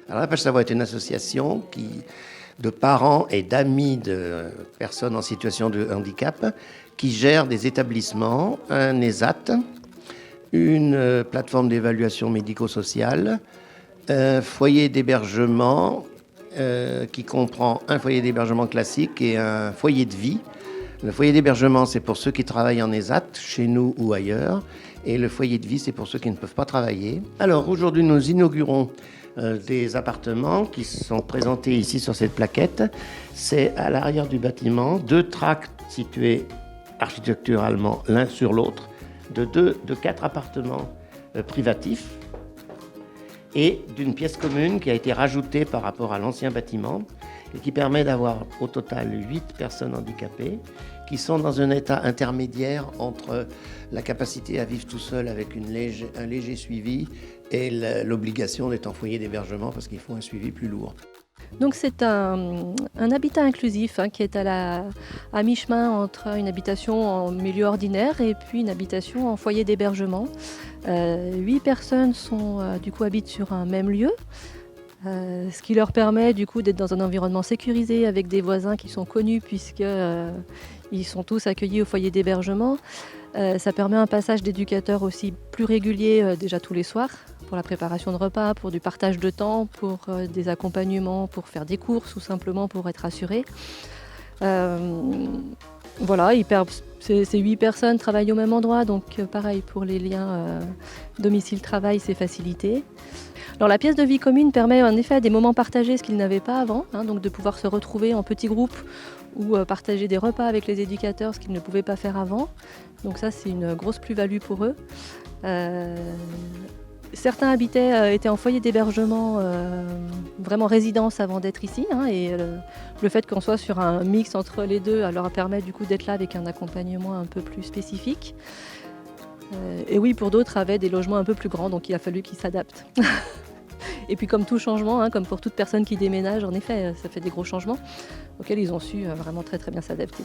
Alors la Page Savoie est une association de parents et d'amis de personnes en situation de handicap qui gère des établissements, un ESAT, une plateforme d'évaluation médico-sociale, un foyer d'hébergement qui comprend un foyer d'hébergement classique et un foyer de vie. Le foyer d'hébergement, c'est pour ceux qui travaillent en ESAT, chez nous ou ailleurs, et le foyer de vie, c'est pour ceux qui ne peuvent pas travailler. Alors aujourd'hui, nous inaugurons des appartements qui sont présentés ici sur cette plaquette. C'est à l'arrière du bâtiment, 2 tracts situés architecturalement l'un sur l'autre, de 4 appartements privatifs et d'une pièce commune qui a été rajoutée par rapport à l'ancien bâtiment et qui permet d'avoir au total 8 personnes handicapées qui sont dans un état intermédiaire entre la capacité à vivre tout seul avec un léger suivi et l'obligation d'être en foyer d'hébergement parce qu'il faut un suivi plus lourd. Donc c'est un habitat inclusif qui est à mi-chemin entre une habitation en milieu ordinaire et puis une habitation en foyer d'hébergement. 8 personnes habitent sur un même lieu. Ce qui leur permet du coup d'être dans un environnement sécurisé avec des voisins qui sont connus puisqu'ils sont tous accueillis au foyer d'hébergement. Ça permet un passage d'éducateurs aussi plus régulier déjà tous les soirs pour la préparation de repas, pour du partage de temps, pour des accompagnements, pour faire des courses ou simplement pour être assurés. Voilà, ces 8 personnes travaillent au même endroit, donc pareil pour les liens domicile-travail, c'est facilité. Alors la pièce de vie commune permet en effet des moments partagés, ce qu'ils n'avaient pas avant, donc de pouvoir se retrouver en petits groupes ou partager des repas avec les éducateurs, ce qu'ils ne pouvaient pas faire avant. Donc ça, c'est une grosse plus-value pour eux. Certains étaient en foyer d'hébergement, vraiment résidence avant d'être ici, et le fait qu'on soit sur un mix entre les deux leur permet du coup d'être là avec un accompagnement un peu plus spécifique. Et oui, pour d'autres, avaient des logements un peu plus grands, donc il a fallu qu'ils s'adaptent. Et puis comme tout changement, comme pour toute personne qui déménage, en effet, ça fait des gros changements auxquels ils ont su vraiment très très bien s'adapter.